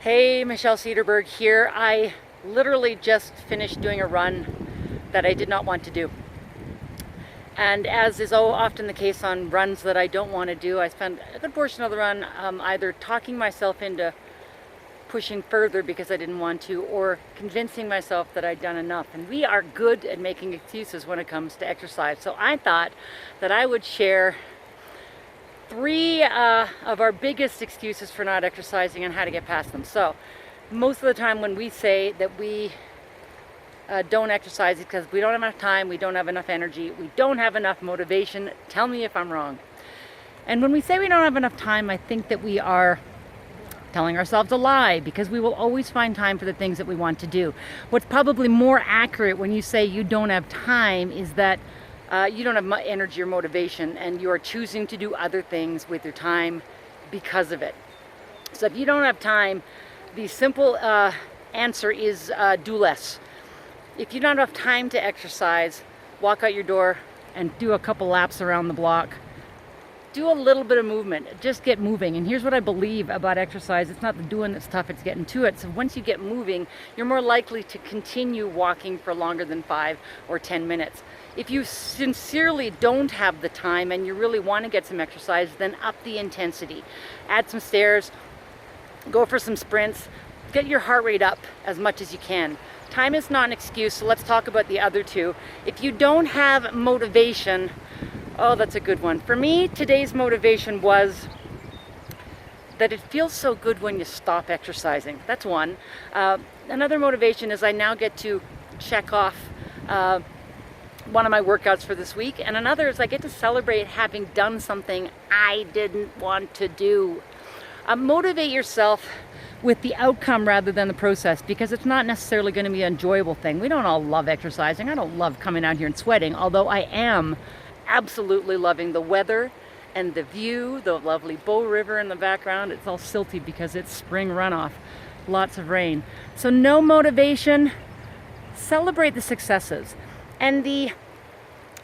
Hey, Michelle Cederberg here. I literally just finished doing a run that I did not want to do. And as is often the case on runs that I don't want to do, I spent a good portion of the run either talking myself into pushing further because I didn't want to, or convincing myself that I'd done enough. And we are good at making excuses when it comes to exercise. So I thought that I would share three of our biggest excuses for not exercising and how to get past them. So most of the time when we say that we don't exercise, it's because we don't have enough time, we don't have enough energy, we don't have enough motivation. Tell me if I'm wrong. And when we say we don't have enough time, I think that we are telling ourselves a lie, because we will always find time for the things that we want to do. What's probably more accurate when you say you don't have time is that you don't have energy or motivation, and you are choosing to do other things with your time because of it. So if you don't have time, the simple answer is do less. If you don't have time to exercise, walk out your door and do a couple laps around the block. Do a little bit of movement, just get moving. And here's what I believe about exercise: it's not the doing that's tough, it's getting to it. So once you get moving, you're more likely to continue walking for longer than 5 or 10 minutes. If you sincerely don't have the time and you really want to get some exercise, then up the intensity. Add some stairs, go for some sprints, get your heart rate up as much as you can. Time is not an excuse, so let's talk about the other two. If you don't have motivation, oh, that's a good one. For me, today's motivation was that it feels so good when you stop exercising. That's one. Another motivation is I now get to check off one of my workouts for this week, and another is I get to celebrate having done something I didn't want to do. Motivate yourself with the outcome rather than the process, because it's not necessarily going to be an enjoyable thing. We don't all love exercising. I don't love coming out here and sweating, although I am absolutely loving the weather and the view, the lovely Bow River in the background. It's all silty because it's spring runoff, lots of rain. So no motivation, celebrate the successes. And the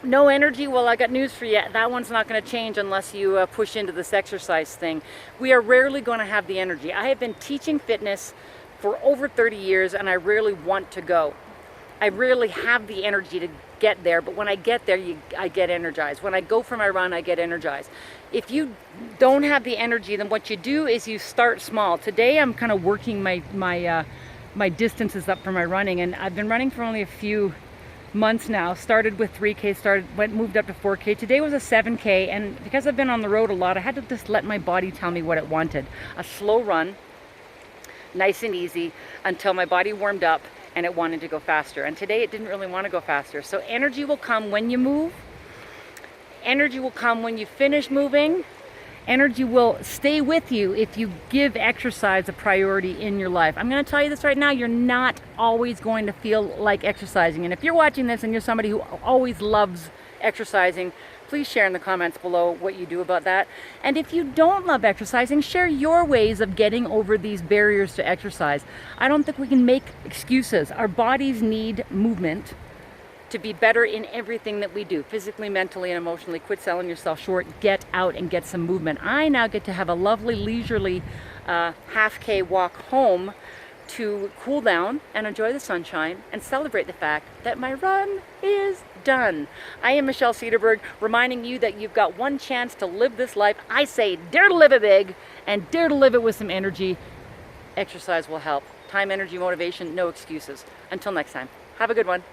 no energy, well, I got news for you. That one's not going to change unless you push into this exercise thing. We are rarely going to have the energy. I have been teaching fitness for over 30 years, and I rarely want to go. I rarely have the energy to get there, but when I get there, I get energized. When I go for my run, I get energized. If you don't have the energy, then what you do is you start small. Today, I'm kind of working my distances up for my running, and I've been running for only a few months now. Started with 3K, moved up to 4K. Today was a 7K, and because I've been on the road a lot, I had to just let my body tell me what it wanted. A slow run, nice and easy, until my body warmed up and it wanted to go faster. And today it didn't really want to go faster. So energy will come when you move. Energy will come when you finish moving. Energy will stay with you if you give exercise a priority in your life. I'm going to tell you this right now, you're not always going to feel like exercising. And if you're watching this and you're somebody who always loves exercising, please share in the comments below what you do about that. And if you don't love exercising, share your ways of getting over these barriers to exercise. I don't think we can make excuses. Our bodies need movement to be better in everything that we do, physically, mentally, and emotionally. Quit selling yourself short. Get out and get some movement. I now get to have a lovely, leisurely half-K walk home to cool down and enjoy the sunshine and celebrate the fact that my run is done. I am Michelle Cederberg, reminding you that you've got one chance to live this life. I say dare to live it big and dare to live it with some energy. Exercise will help. Time, energy, motivation, no excuses. Until next time, have a good one.